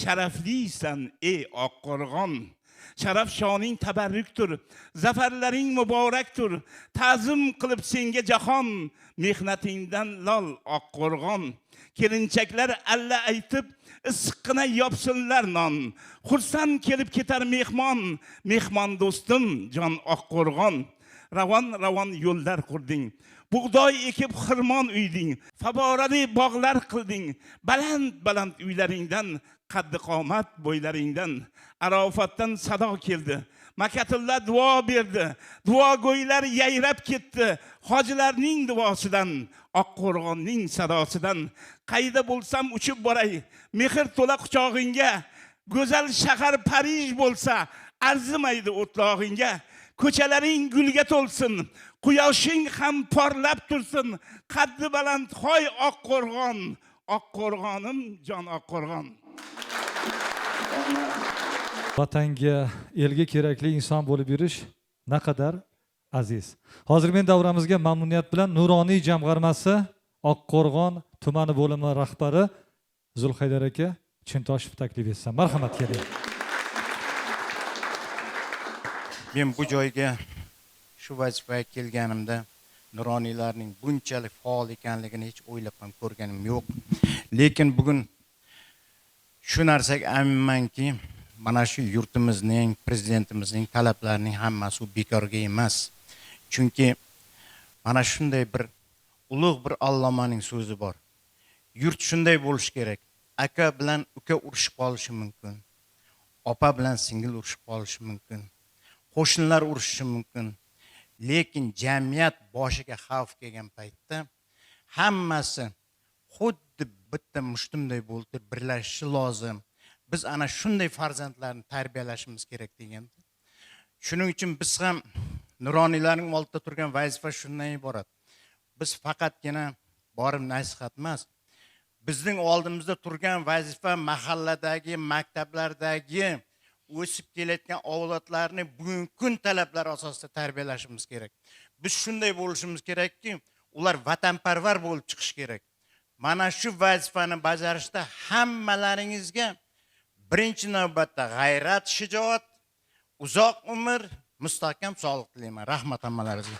sharaflisan ey Oqqo'rg'on. Sharaf shoning tabarrukdir, zafarlaring muborakdir. Ta'zim qilib senga jahon, mehnatingdan lol Oqqo'rg'on. Kelinchaklar alla aytib issiqqina yopsinlar non. Xursand kelib ketar mehmon, mehmon do'stim jon Oqqo'rg'on. Ravon yo'llar qurding. Bug'doy ekib xirmon uyding. Favorali bog'lar qilding. Baland uylaringdan, qaddi qomat bo'ylaringdan arofatdan sado keldi. Makatulla duo berdi. Duogo'ylar yayrab ketdi. Hojilarning duosidan, Oqqo'rg'onning sadosidan. Qayda bo'lsam uchib boray, mehr to'la quchog'ingga. Go'zal shahar Parij bo'lsa, arzimaydi o'tlog'ingga. Ko'chalaring gulga to'lsin, quyoshing ham porlab tursin. Qaddi baland hoy Oqqo'rg'on, Oqqo'rg'onim jon Oqqo'rg'on. Vatanga, elga kerakli inson bo'lib yurish naqadar aziz. Hozir men davramizga mamnuniyat bilan Nuroniy jamg'armasi Oqqo'rg'on tumani bo'limi rahbari Zulhaydar aka Chintoshev taklif etsam. Marhamat, keling. Men bu joyga shu vazifaga kelganimda nuroniylarning bunchalik faol ekanligini hech o'ylab ham ko'rganim yo'q. Lekin bugun shu narsaga aminmanki, mana shu yurtimizning, prezidentimizning talablarining hammasi bekorga emas. Chunki mana shunday bir ulug' bir allomaning so'zi bor. Yurt shunday bo'lish kerak. Aka bilan uka urushib qolishi mumkin. Opa bilan singil urushib qolishi mumkin. Qo'shnilar urushishi mumkin. Lekin jamiyat boshiga xavf kelgan paytda hammasi xuddi bitta mushtumday bo'lib birlashishi lozim. Biz ana shunday farzandlarni tarbiyalashimiz kerak deganda. Shuning uchun biz ham nuroniylarning oldida turgan vazifa shundan iborat. Biz faqatgina borib nasihat emas. Bizning oldimizda turgan vazifa mahalladagi, maktablardagi o'sib kelayotgan avlodlarni bugungi kun talablari asosida tarbiyalashimiz kerak. Biz shunday bo'lishimiz kerakki, ular vatanparvar bo'lib chiqish kerak. Mana shu vazifani bajarishda hammalaringizga birinchi navbatda g'ayrat, shijoat, uzoq umr, mustahkam sog'lik tilayman. Rahmat hammalaringizga.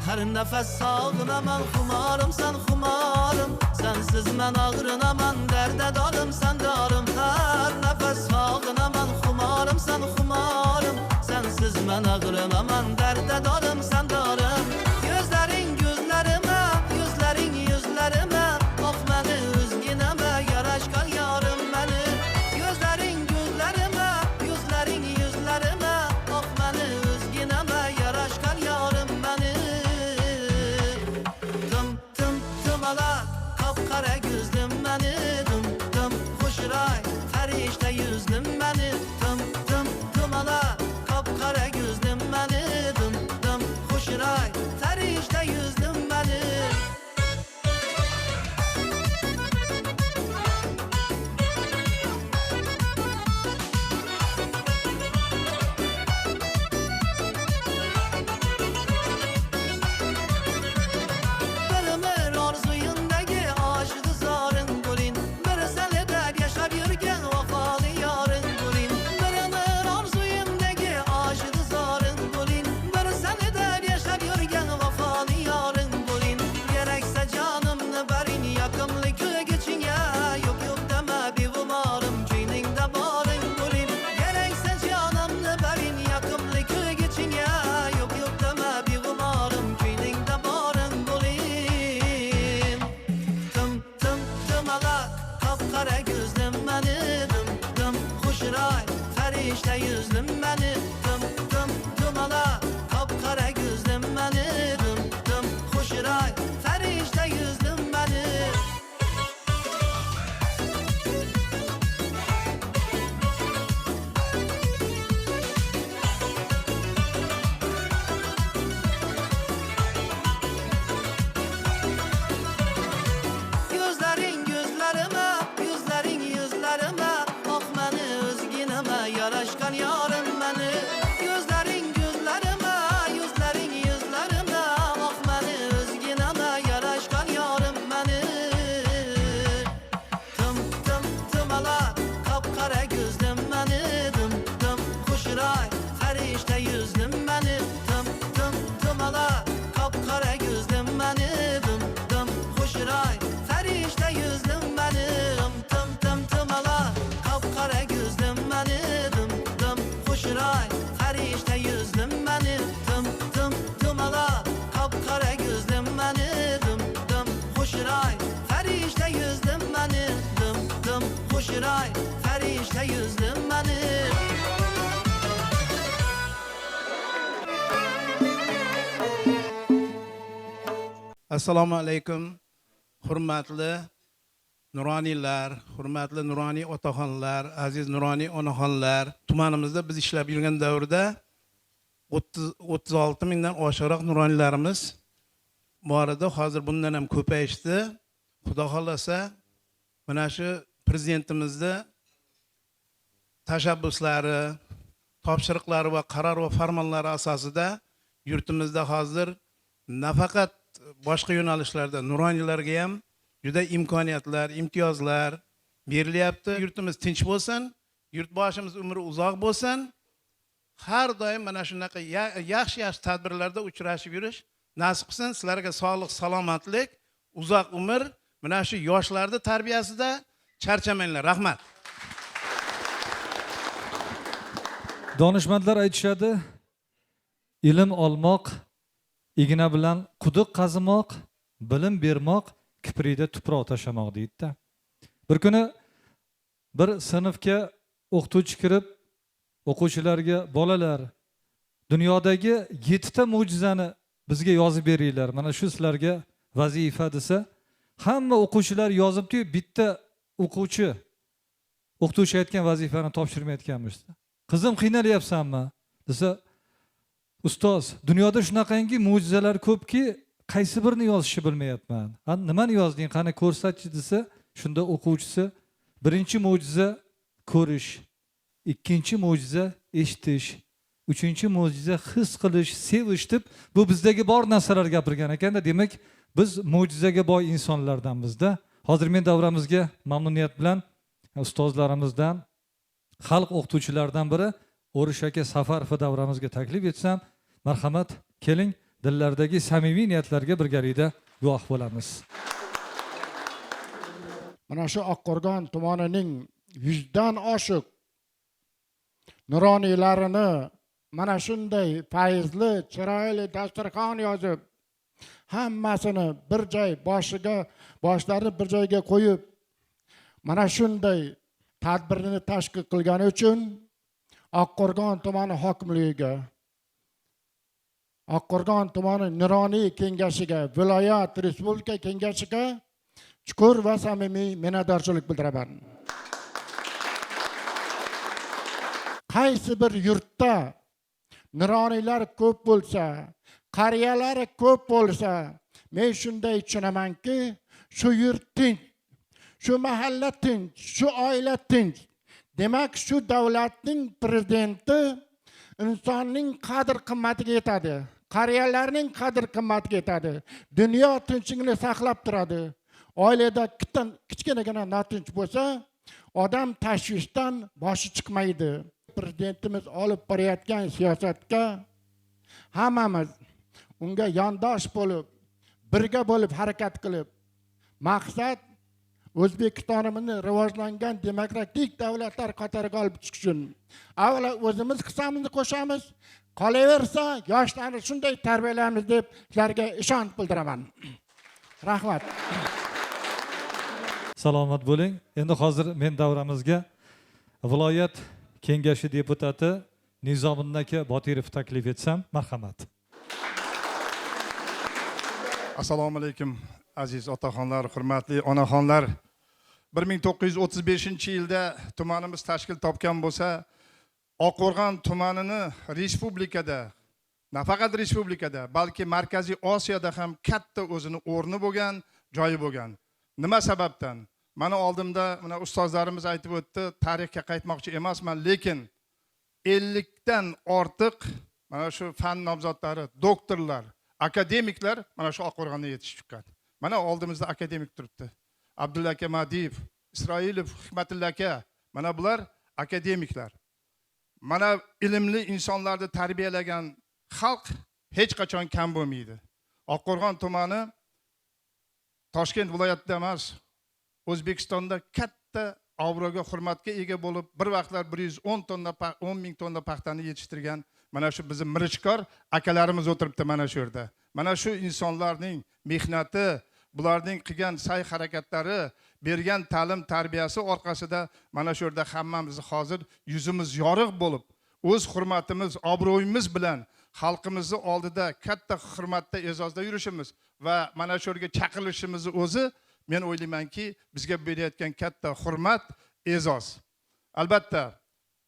Her nefes sağınaman xumarım sen xumarım. Sensiz men ağrınaman derde dalım sen dalım. Her nefes sağınaman xumarım sen xumarım. Sensiz men ağrınaman derde dalım sen dalım. Gözlerin gözlerime, yüzlerin yüzlerime. Bak beni üzgüneme, yaraşkan yarım beni. Gözlerin gözlerime, yüzlerin yüzlerime. Bak beni üzgüneme, yaraşkan yarım beni. Tım tım tım ala farishta yuzlim meni dim dim dumala qapqara ko'zlim meni dim dim xushroy farishta yuzlim meni Yuzlaring yuzlarima, yuzlaring yuzlarima, oq meni o'zginama yarashgan yorim meni. Yuzlaring yuzlarima, yuzlaring yuzlarima, oq meni o'zginama yarashgan yorim meni. Dim dim dimala, qapqara ko'zlim meni, dim dim xushroy farishta yuzlim meni, dim dim dimala, qapqara ko'zlim meni, dim dim xushroy farishta yuzlim meni dim dim dimala qapqara ko'zlim meni dim dim xushroy farishta yuzlim meni dim dim dimala qapqara ko'zlim meni dim dim xushroy farishta yuzlim meni dim dim xushroy farishta yuzlim meni Assalomu alaykum. Hurmatli nuroniylar, hurmatli nuroniy otaxonlar, aziz nuroniy onaxonlar, tumanimizda biz ishlab yurgan davrda 36 mingdan oshiqroq nuroniylarimiz bor edi. Hozir bundan ham ko'payishdi. Xudo xolasa, mana shu prezidentimizni tashabbuslari, topshiriqlari va qaror va farmonlari asosida yurtimizda hozir nafaqat boshqa yo'nalishlarda nuroniylarga ham juda imkoniyatlar, imtiyozlar berilyapti. Yurtimiz tinch bo'lsin, yurtboshimiz umri uzoq bo'lsin. Har doim mana shunaqa yaxshi tadbirlarda uchrashib yurish nasib qilsin. Sizlarga sog'lik, salomatlik, uzoq umr, mana shu yoshlarning tarbiyasida charchamanglar. Rahmat. Donishmandlar aytishadi, ilm olmoq, igna bilan quduq qazimoq, bilim bermoq, kiprikda tuproq tashlamoq deydi-da. Bir kuni bir sinfga o'qituvchi kirib, o'quvchilarga bolalar, dunyodagi 7 ta mo'jizani bizga yozib beringlar. Mana shu sizlarga vazifa desa, hamma o'quvchilar yozibdi-yu, bitta o'qituvchi aytgan vazifani topshirmayotganmiz. Qizim, qiynalyapsanmi? Desa, ustoz, dunyoda shunaqangi mo'jizalar ko'pki, qaysi birini yozishni bilmayapman. Nimani yozding? Qani ko'rsatchi desa, shunda o'quvchisi birinchi mo'jiza ko'rish, ikkinchi mo'jiza eshitish, uchinchi mo'jiza his qilish, sevish deb bu bizdagi bor narsalar gapirgan ekanda. Demak, biz mo'jizaga boy insonlardamizda. Hozir men davramizga mamnuniyat bilan ustozlarimizdan, xalq o'qituvchilaridan biri O'rish aka Safarovni davramizga taklif etsam, marhamat, keling, dillardagi samimiy niyatlarga birgalikda guvoh bo'lamiz. Mana shu Oqqo'rg'on tumanining 100 dan oshiq nuroniylarini mana shunday fayzli, chiroyli dasturxon yozib, hammasini bir joy boshlarini bir joyga qo'yib, mana shunday tadbirni tashkil qilgani uchun Oqqo'rg'on tumani hokimligiga, Oqqo'rg'on tumani nuroniy kengashiga, viloyat respublika kengashiga chuqur va samimiy minnatdorchilik bildiraman. Qaysi bir yurtda nuroniylar ko'p bo'lsa, qariyalar ko'p bo'lsa, men shunday tushunamanki, shu yurt tinch, shu mahalla tinch, shu oila tinch. Demak, shu davlatning prezidenti insonning qadr qimmatiga yetadi. Qariyalarning qadr qimmatiga yetadi. Dunyo tinchligini saqlab turadi. Oilada kichkinagina notinch bo'lsa, odam tashvishdan boshi chiqmaydi. Prezidentimiz olib borayotgan siyosatga hammamiz unga yondosh bo'lib, birga bo'lib harakat qilib, maqsad O'zbekistonimizni rivojlangan demokratik davlatlar qatoriga olib chiqish uchun avvalo o'zimiz hissamizni qo'shamiz, qolaversa yoshlarni shunday tarbiyalaymiz deb sizlarga ishonch bildiraman. Rahmat. Salomat bo'ling. Endi hozir men davramizga viloyat kengashi deputati Nizomiddin aka Botirov taklif etsam, marhamat. Assalomu alaykum aziz otaxonlar, hurmatli onaxonlar. 1935-yilda tumanimiz tashkil topgan bo'lsa, Oqqo'rg'on tumanini respublikada, nafaqat respublikada, balki Markaziy Osiyoda ham katta o'zini o'rni bo'lgan, joyi bo'lgan. Nima sababdan? Mana oldimda mana ustozlarimiz aytib o'tdi, tarixga qaytmoqchi emasman, lekin 50 dan ortiq mana shu fan nomzodlari, doktorlar, akademiklar mana shu Oqqo'rg'onda yetishib chiqqan. Mana oldimizda akademik turibdi. Abdulla aka Madiyev, Isroilov, Hikmatilla aka, mana bular akademiklar. Mana ilmli insonlarni tarbiyalagan xalq hech qachon kam bo'lmaydi. Oqqo'rg'on tumani Toshkent viloyatida emas, O'zbekistonda katta obro'ga, hurmatga ega bo'lib, bir vaqtlar 10 ming tonna paxtani yetishtirgan mana shu bizim mirishkor akalarimiz o'tiribdi mana shu yerda. Mana shu insonlarning mehnati, bularning qilgan sa'y harakatlari, bergan ta'lim tarbiyasi orqasida mana shu yerda hammamiz hozir yuzimiz yorug' bo'lib, o'z hurmatimiz, obro'yimiz bilan xalqimizni oldida katta hurmatda, e'zozda yurishimiz va mana shu yerga chaqirishimizni o'zi men o'ylaymanki, bizga berayotgan katta hurmat, e'zoz. Albatta,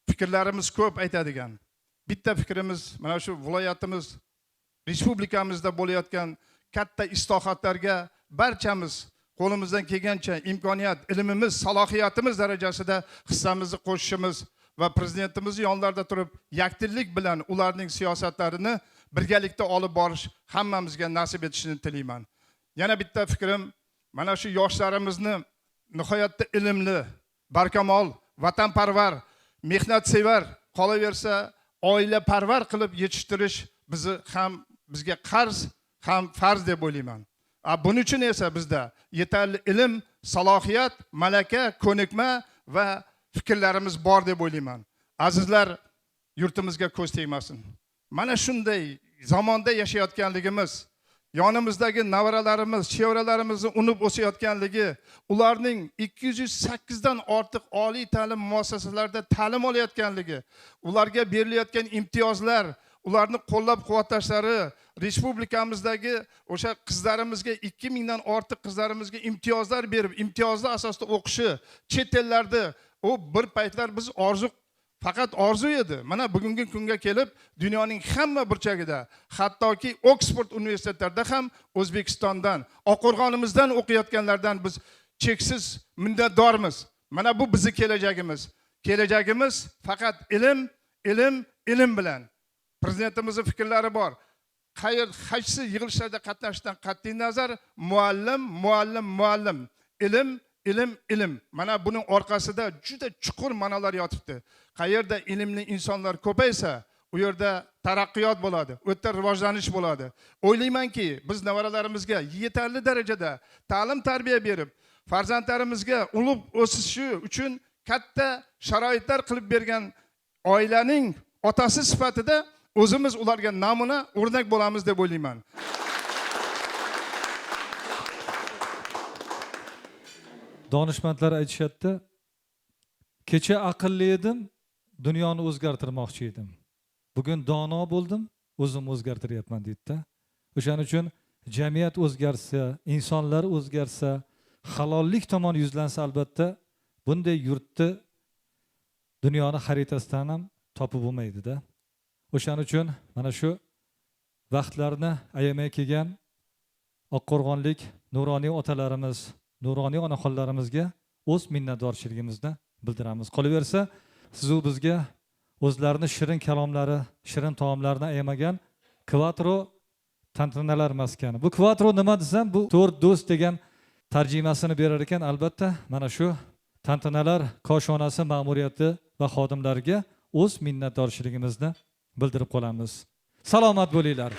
fikrlarimiz ko'p aytadigan. Bitta fikrimiz mana shu viloyatimiz, respublikamizda bo'layotgan katta islohotlarga barchamiz qo'limizdan kelgancha imkoniyat, ilmimiz, salohiyatimiz darajasida hissamizni qo'shishimiz va prezidentimiz yonlarida turib, yakdillik bilan ularning siyosatlarini birgalikda olib borish hammamizga nasib etishini tilayman. Yana bitta fikrim, mana shu yoshlarimizni nihoyatda ilmli, barkamol, vatanparvar, mehnatsevar, qolaversa oilaparvar qilib yetishtirish bizga qarz ham farz deb o'ylayman. Buning uchun esa bizda yetarli ilm, salohiyat, malaka, ko'nikma va fikrlarimiz bor deb o'ylayman. Azizlar, yurtimizga ko'z tegmasin. Mana shunday zamonda yashayotganligimiz, yonimizdagi navaralarimiz, chevralarimizni unib o'sayotganligi, ularning 208 dan ortiq oliy ta'lim muassasalarida ta'lim olayotganligi, ularga berilayotgan imtiyozlar, ularni qo'llab-quvvatlashlari, respublikamizdagi o'sha qizlarimizga 2000 dan ortiq qizlarimizga imtiyozlar berib, imtiyozli asosda o'qishi, chet ellarda u bir paytlar biz faqat orzu edi. Mana bugungi kunga kelib, dunyoning hamma burchagida, hattoki Oxford universitetlarida ham O'zbekistondan, Oqqo'rg'onimizdan o'qiyotganlardan biz cheksiz minnatdormiz. Mana bu bizning kelajagimiz. Kelajagimiz faqat ilm bilan. Prezidentimizning fikrlari bor. Qaysi yig'ilishlarda qatnashishdan qat'iy nazar, muallim. Ilm. Mana buning orqasida juda chuqur ma'nolar yotibdi. Qayerda ilmli insonlar ko'paysa, u yerda taraqqiyot bo'ladi, u yerda rivojlanish bo'ladi. O'ylaymanki, biz nevaralarimizga yetarli darajada ta'lim tarbiya berib, farzandlarimizga ulug' o'sishi uchun katta sharoitlar qilib bergan oilaning otasi sifatida o'zimiz ularga namuna, o'rnak bo'lamiz deb o'ylayman. Donishmandlar aytishadi, kecha aqlli edim, dunyoni o'zgartirmoqchi edim. Bugun dono bo'ldim, o'zim o'zgartiryapman deydi-da. O'shaning uchun jamiyat o'zgarsa, insonlar o'zgarsa, halollik tomon yuzlansa, albatta bunday yurtni dunyoni xaritasidan ham topib bo'lmaydi-da. O'shaning uchun mana shu vaqtlarni ayamay kelgan Oqqo'rg'onlik nuroniy otalarimiz, nuroniy onaxonlarimizga o'z minnatdorchiligimizni bildiramiz. Qolaversa, siz bizga o'zlarini shirin kalomlari, shirin taomlarini ayamagan Quattro tantanalar maskani. Bu Quattro nima desam, bu 4 do'st degan tarjimasini berar ekan. Albatta, mana shu tantanalar koshonasi ma'muriyati va xodimlariga o'z minnatdorchiligimizni bildirib qolamiz. Salomat bo'linglar.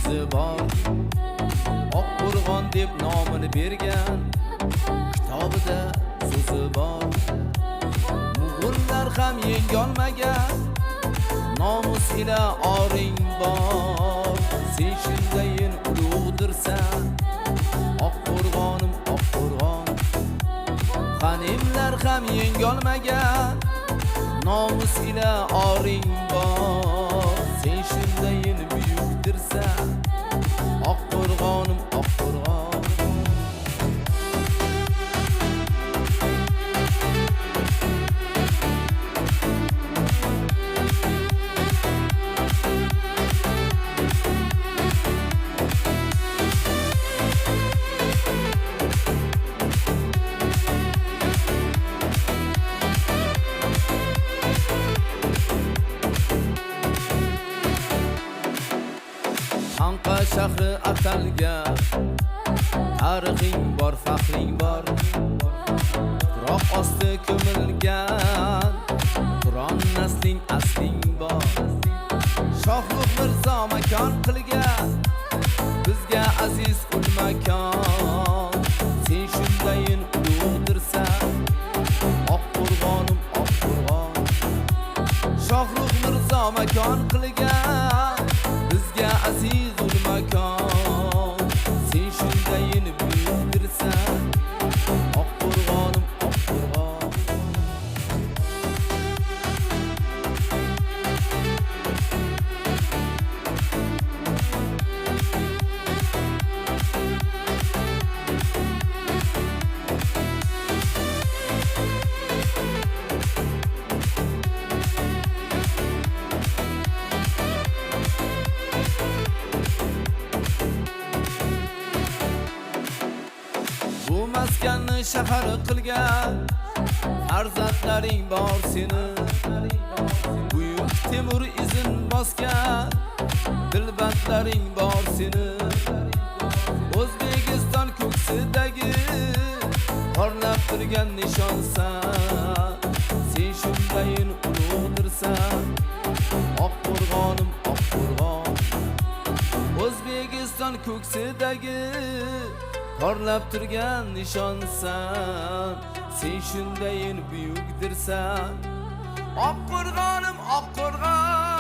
so'zi bor Oqqo'rg'on deb nomini bergan kitobida so'zi bor Mo'g'ullar ham yengolmagan nomus ila oring bor sen shundayin ulug'dirsan Oqqo'rg'onim Oqqo'rg'on G'animlar ham yengolmagan nomus ila oring bor sen shundayin buyukdirsan Oqqo'rg'onim Oqqo'rg'on Anqa shahri atalgan tarixing bor faxring bor tuproq osti ko'milgan Turon nasling asling bor Shohruh Mirzo makon qilgan bizga aziz ul makon sen shundayin ulug'dirsan Oqqo'rg'onim Oqqo'rg'on Shohruh Mirzo makon qilgan bizga aziz ul makon sen shundayin buyukdirsan Oqqo'rg'onim Oqqo'rg'on Bu maskanni shahar qilgan farzandlaring bor seni Buyuk Temur izin bosgan dilbandlaring bor seni O'zbekiston ko'ksidagi porlab turgan nishonsan sen shundayin ulug'dirsan Oqqo'rg'onim Oqqo'rg'on O'zbekiston ko'ksidagi porlab turgan nishonsan sen shundayin buyukdirsan Oqqo'rg'onim Oqqo'rg'on